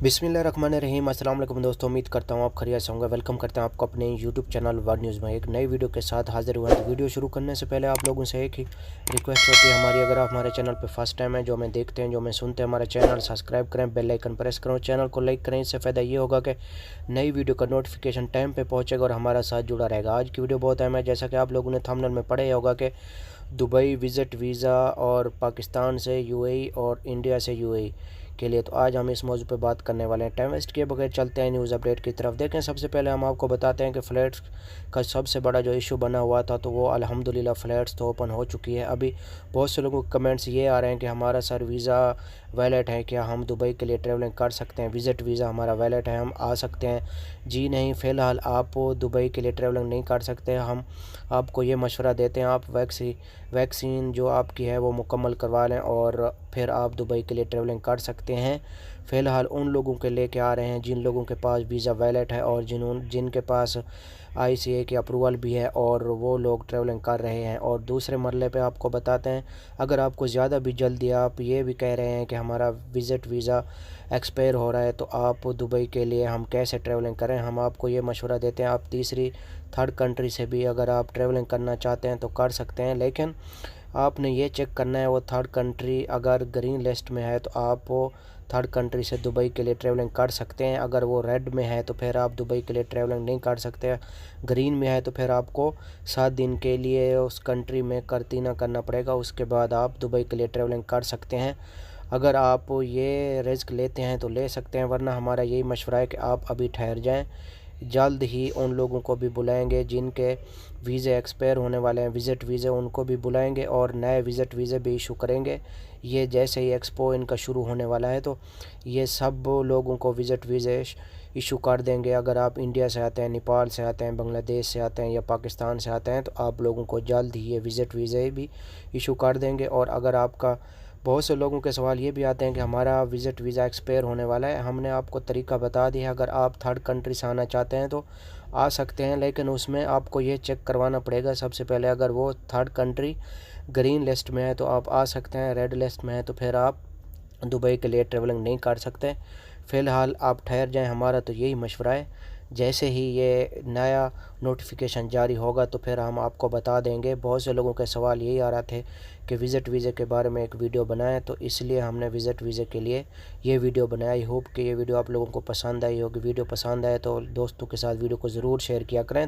बिस्मिल्लाहिर्रहमानिर्रहीम। अस्सलाम वालेकुम दोस्तों, उम्मीद करता हूँ आप खैरियत से होंगे। वेलकम करते हैं आपको अपने यूट्यूब चैनल वर्ल्ड न्यूज़ में एक नई वीडियो के साथ हाजिर हुए हैं। तो वीडियो शुरू करने से पहले आप लोगों से एक ही रिक्वेस्ट होती है हमारी, अगर आप हमारे चैनल पर फर्स्ट टाइम है, जो हमें देखते हैं, जो हमें सुनते हैं, हमारा चैनल सब्सक्राइब करें, बेल आइकन प्रेस करें, चैनल को लाइक करें। इससे फ़ायदा ये होगा कि नई वीडियो का नोटिफिकेशन टाइम पर पहुँचेगा और हमारा साथ जुड़ा रहेगा। आज की वीडियो बहुत अहम है, जैसा कि आप लोगों ने थंबनेल में पढ़ा ही होगा कि दुबई विज़िट वीज़ा और पाकिस्तान से यूएई और इंडिया से यूएई के लिए। तो आज हम इस मौजू पे बात करने वाले हैं। टाइम वेस्ट किए बगैर चलते हैं न्यूज़ अपडेट की तरफ। देखें, सबसे पहले हम आपको बताते हैं कि फ़्लैट्स का सबसे बड़ा जो इशू बना हुआ था, तो वो अल्हम्दुलिल्लाह फ़्लैट्स तो ओपन हो चुकी है। अभी बहुत से लोगों के कमेंट्स ये आ रहे हैं कि हमारा सर वीज़ा वैलिड है, क्या हम दुबई के लिए ट्रैवलिंग कर सकते हैं, विज़िट वीज़ा हमारा वैलिड है, हम आ सकते हैं? जी नहीं, फ़िलहाल आप दुबई के लिए ट्रैवलिंग नहीं कर सकते। हम आपको ये मशवरा देते हैं, आप वैक्सीन जो आपकी है वो मुकम्मल करवा लें और फिर आप दुबई के लिए ट्रैवलिंग कर सकते हैं। फ़िलहाल उन लोगों के लेके आ रहे हैं जिन लोगों के पास वीज़ा वैलिड है और जिनके पास आईसीए की अप्रूवल भी है और वो लोग ट्रैवलिंग कर रहे हैं। और दूसरे मरले पे आपको बताते हैं, अगर आपको ज़्यादा भी जल्दी, आप ये भी कह रहे हैं कि हमारा विज़िट वीज़ा एक्सपायर हो रहा है, तो आप दुबई के लिए हम कैसे ट्रैवलिंग करें, हम आपको ये मशवरा देते हैं, आप तीसरी थर्ड कंट्री से भी अगर आप ट्रैवलिंग करना चाहते हैं तो कर सकते हैं। लेकिन आपने ये चेक करना है वो थर्ड कंट्री अगर ग्रीन लिस्ट में है तो आप वो थर्ड कंट्री से दुबई के लिए ट्रैवलिंग कर सकते हैं। अगर वो रेड में है तो फिर आप दुबई के लिए ट्रैवलिंग नहीं कर सकते। ग्रीन में है तो फिर आपको 7 दिन के लिए उस कंट्री में करतीना करना पड़ेगा, उसके बाद आप दुबई के लिए ट्रैवलिंग कर सकते हैं। अगर आप ये रिस्क लेते हैं तो ले सकते हैं, वरना हमारा यही मशवरा है कि आप अभी ठहर जाएं। जल्द ही उन लोगों को भी बुलाएंगे जिनके वीज़े एक्सपायर होने वाले हैं, विज़िट वीज़े, उनको भी बुलाएंगे और नए विज़िट वीज़े भी इशू करेंगे। ये जैसे ही एक्सपो इनका शुरू होने वाला है तो ये सब लोगों को विज़िट वीज़े इशू कर देंगे। अगर आप इंडिया से आते हैं, नेपाल से आते हैं, बांग्लादेश से आते हैं या पाकिस्तान से आते हैं तो आप लोगों को जल्द ही ये विज़िट वीज़े भी इशू कर देंगे। और अगर आपका, बहुत से लोगों के सवाल ये भी आते हैं कि हमारा विज़िट वीज़ा एक्सपायर होने वाला है, हमने आपको तरीका बता दिया है। अगर आप थर्ड कंट्री से आना चाहते हैं तो आ सकते हैं, लेकिन उसमें आपको ये चेक करवाना पड़ेगा सबसे पहले, अगर वो थर्ड कंट्री ग्रीन लिस्ट में है तो आप आ सकते हैं, रेड लिस्ट में है तो फिर आप दुबई के लिए ट्रैवलिंग नहीं कर सकते। फ़िलहाल आप ठहर जाएं, हमारा तो यही मशवरा है। जैसे ही ये नया नोटिफिकेशन जारी होगा तो फिर हम आपको बता देंगे। बहुत से लोगों के सवाल यही आ रहे थे कि विज़िट वीज़े के बारे में एक वीडियो बनाएं, तो इसलिए हमने विज़िट वीज़े के लिए ये वीडियो बनाया। आई होप कि ये वीडियो आप लोगों को पसंद आई होगी। वीडियो पसंद आए तो दोस्तों के साथ वीडियो को ज़रूर शेयर किया करें।